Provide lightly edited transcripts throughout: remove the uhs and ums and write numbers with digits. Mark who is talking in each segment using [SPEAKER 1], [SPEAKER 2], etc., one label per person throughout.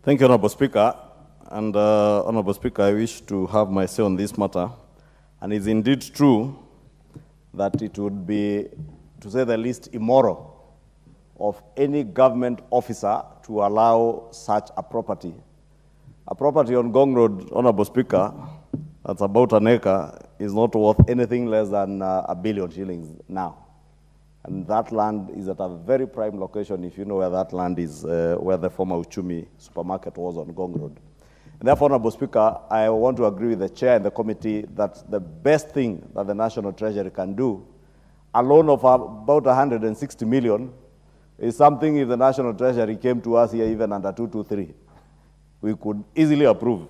[SPEAKER 1] Thank you, Honorable Speaker. And Honorable Speaker, I wish to have my say on this matter. And it's indeed true that it would be, to say the least, immoral of any government officer to allow such a property. A property on Gong Road, Honorable Speaker, that's about an acre, is not worth anything less than R1 billion shillings now. And that land is at a very prime location, if you know where that land is, where the former Uchumi supermarket was on Gong Road. And therefore, Honorable Speaker, I want to agree with the chair and the committee that the best thing that the National Treasury can do, a loan of about 160 million, is something if the National Treasury came to us here even under 223, we could easily approve.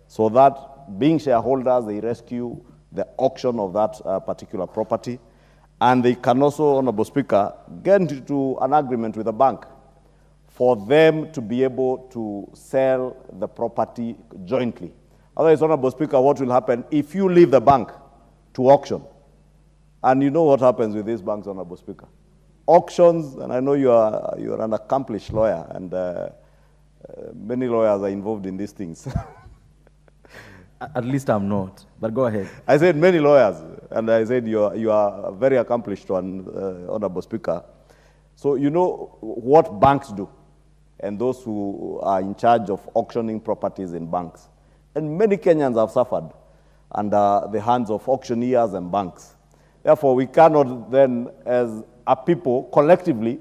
[SPEAKER 1] So that being shareholders, they rescue the auction of that particular property. And they can also, Honorable Speaker, get into an agreement with the bank for them to be able to sell the property jointly. Otherwise, Honorable Speaker, what will happen if you leave the bank to auction? And you know what happens with these banks, Honorable Speaker. Auctions, and I know you are an accomplished lawyer, and many lawyers are involved in these things.
[SPEAKER 2] At least I'm not, but go ahead.
[SPEAKER 1] I said many lawyers, and I said you are a very accomplished one, Honorable Speaker. So you know what banks do, and those who are in charge of auctioning properties in banks. And many Kenyans have suffered under the hands of auctioneers and banks. Therefore, we cannot then, as a people collectively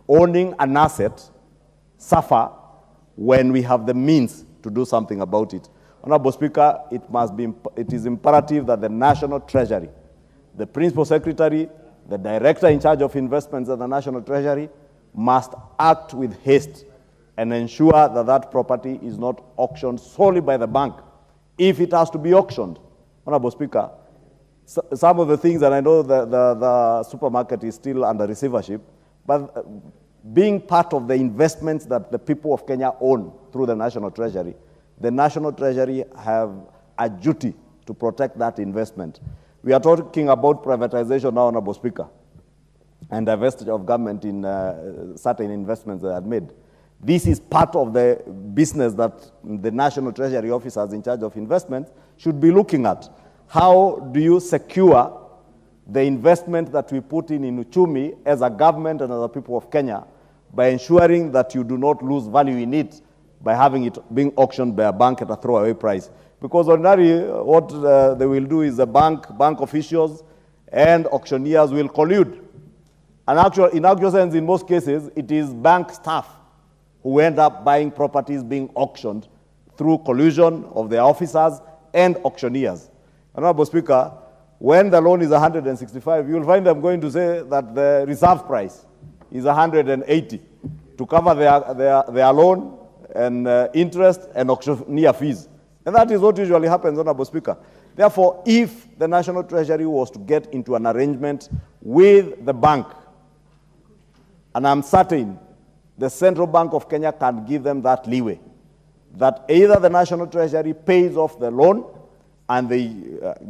[SPEAKER 1] owning an asset, suffer when we have the means to do something about it. Honorable Speaker, it is imperative that the National Treasury, the Principal Secretary, the Director in charge of investments at the National Treasury, must act with haste and ensure that that property is not auctioned solely by the bank. If it has to be auctioned, Honorable Speaker, some of the things, and I know the supermarket is still under receivership, but being part of the investments that the people of Kenya own through the National Treasury, the National Treasury have a duty to protect that investment. We are talking about privatization now, Honorable Speaker, and divestiture of government in certain investments that are made. This is part of the business that the National Treasury officers in charge of investments should be looking at. How do you secure the investment that we put in Uchumi as a government and as a people of Kenya by ensuring that you do not lose value in it by having it being auctioned by a bank at a throwaway price? Because ordinarily, what they will do is the bank officials and auctioneers will collude. And in actual sense, in most cases, it is bank staff who end up buying properties being auctioned through collusion of their officers and auctioneers. Honorable Speaker, when the loan is 165, you will find them going to say that the reserve price is 180 to cover their loan and interest and auctioneer fees. And that is what usually happens, Honorable Speaker. Therefore, if the National Treasury was to get into an arrangement with the bank, and I'm certain the Central Bank of Kenya can give them that leeway, that either the National Treasury pays off the loan and they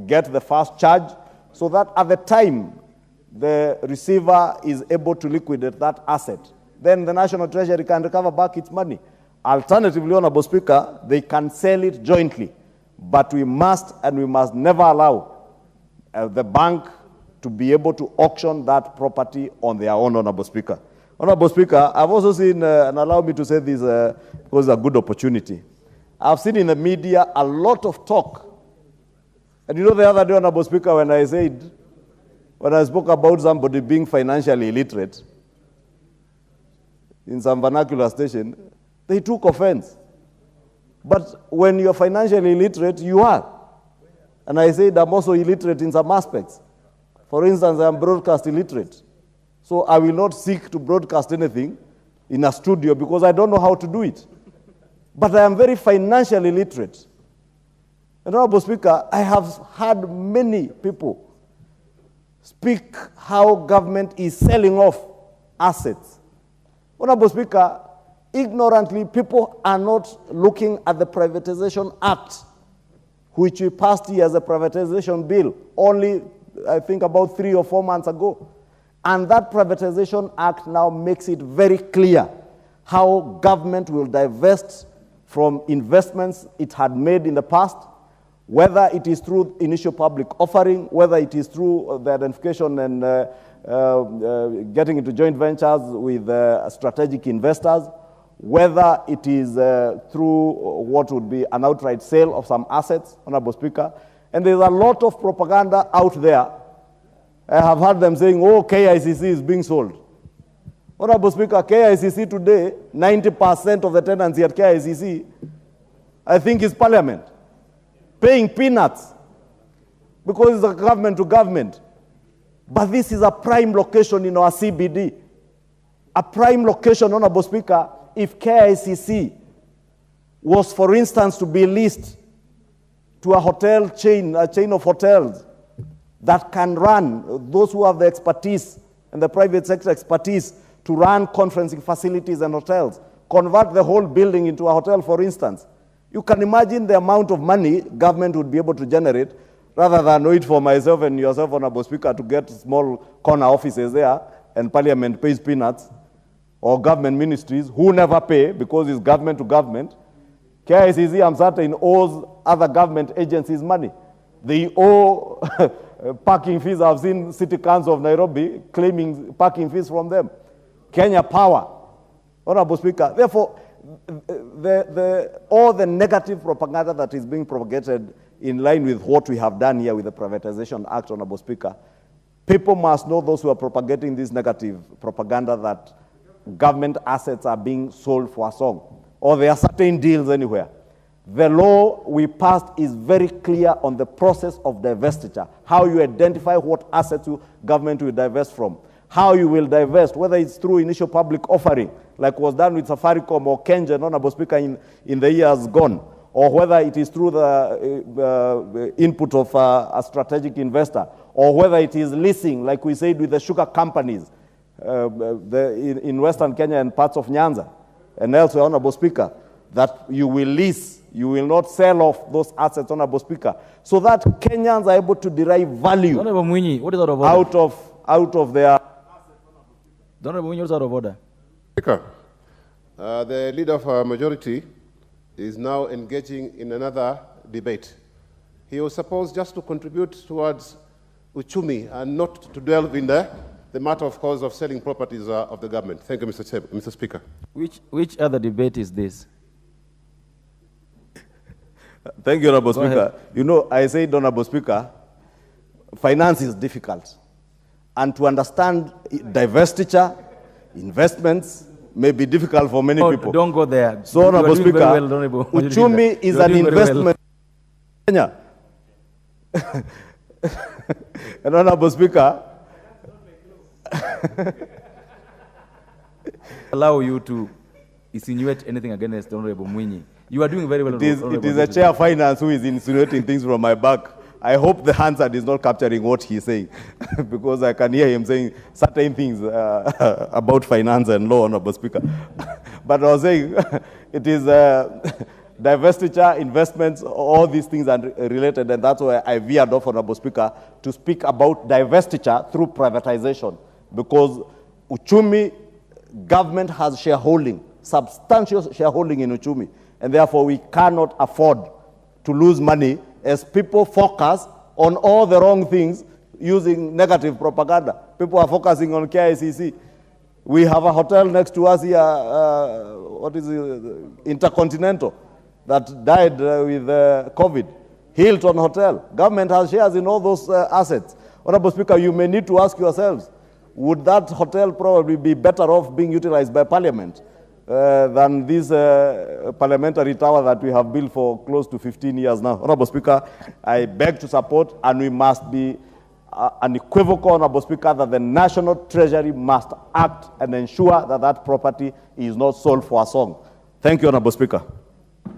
[SPEAKER 1] get the first charge, so that at the time the receiver is able to liquidate that asset, then the National Treasury can recover back its money. Alternatively, Honorable Speaker, they can sell it jointly, but we must never allow the bank to be able to auction that property on their own, Honorable Speaker. Honorable Speaker, I've also seen, and allow me to say this because it's a good opportunity, I've seen in the media a lot of talk. And you know the other day, Honorable Speaker, when I spoke about somebody being financially illiterate in some vernacular station, they took offense. But when you're financially illiterate, you are. And I said I'm also illiterate in some aspects. For instance, I'm broadcast illiterate. So I will not seek to broadcast anything in a studio because I don't know how to do it. But I am very financially literate. And Honorable Speaker, I have heard many people speak how government is selling off assets. Honorable Speaker, ignorantly, people are not looking at the Privatization Act, which we passed here as a privatization bill only, I think, about 3 or 4 months ago. And that Privatization Act now makes it very clear how government will divest from investments it had made in the past, whether it is through initial public offering, whether it is through the identification and getting into joint ventures with strategic investors, whether it is through what would be an outright sale of some assets, Honorable Speaker. And there's a lot of propaganda out there. I have heard them saying, oh, KICC is being sold. Honorable Speaker, KICC today, 90% of the tenancy at KICC, I think, is Parliament, paying peanuts because it's a government to government. But this is a prime location in our CBD. A prime location, Honorable Speaker, if KICC was, for instance, to be leased to a hotel chain, a chain of hotels that can run, those who have the expertise and the private sector expertise to run conferencing facilities and hotels, convert the whole building into a hotel, for instance. You can imagine the amount of money government would be able to generate rather than wait for myself and yourself, Honorable Speaker, to get small corner offices there and Parliament pays peanuts, or government ministries who never pay because it's government to government. KICC, I'm certain, owes other government agencies money. They owe parking fees. I've seen City Council of Nairobi claiming parking fees from them. Kenya Power, Honorable Speaker. Therefore, all the negative propaganda that is being propagated in line with what we have done here with the Privatization Act, Honorable Speaker, people must know, those who are propagating this negative propaganda, that government assets are being sold for a song, or there are certain deals anywhere. The law we passed is very clear on the process of divestiture, how you identify what assets government will divest from, how you will divest, whether it's through initial public offering, like was done with Safaricom or Kengen, Honorable Speaker, in the years gone, or whether it is through the input of a strategic investor, or whether it is leasing, like we said with the sugar companies in Western Kenya and parts of Nyanza, and elsewhere, Honorable Speaker, that you will lease, you will not sell off those assets, Honorable Speaker, so that Kenyans are able to derive value
[SPEAKER 2] Honorable Mwinyi, what is out of order?
[SPEAKER 1] out of their...
[SPEAKER 2] Honorable Mwinyi, what is out of order?
[SPEAKER 3] Speaker, the leader of our majority is now engaging in another debate. He was supposed just to contribute towards uchumi and not to delve in the matter, of course, of selling properties of the government. Thank you, Mr. Speaker.
[SPEAKER 2] Which other debate is this?
[SPEAKER 1] Thank you, Honorable Speaker. You know, I said, Honorable Speaker, finance is difficult. And to understand divestiture, investments, may be difficult for many people.
[SPEAKER 2] Don't go there.
[SPEAKER 1] So, Honorable Speaker, uchumi is an investment in Kenya. And, Honorable Speaker,
[SPEAKER 2] allow you to insinuate anything against Honorable Mwinyi. You are doing very well.
[SPEAKER 1] It is a chair of finance who is insinuating things from my back. I hope the Hansard is not capturing what he's saying, because I can hear him saying certain things about finance and law, Honorable Speaker. But I was saying, it is divestiture, investments, all these things are related, and that's why I veered off, Honorable Speaker, to speak about divestiture through privatization, because uchumi, government has shareholding, substantial shareholding in uchumi, and therefore we cannot afford to lose money as people focus on all the wrong things using negative propaganda. People are focusing on KICC. We have a hotel next to us here, what is it, Intercontinental, that died with COVID. Hilton Hotel. Government has shares in all those assets. Honorable Speaker, you may need to ask yourselves, would that hotel probably be better off being utilized by Parliament than this parliamentary tower that we have built for close to 15 years now? Honorable Speaker, I beg to support, and we must be unequivocal, Honorable Speaker, that the National Treasury must act and ensure that that property is not sold for a song. Thank you, Honorable Speaker.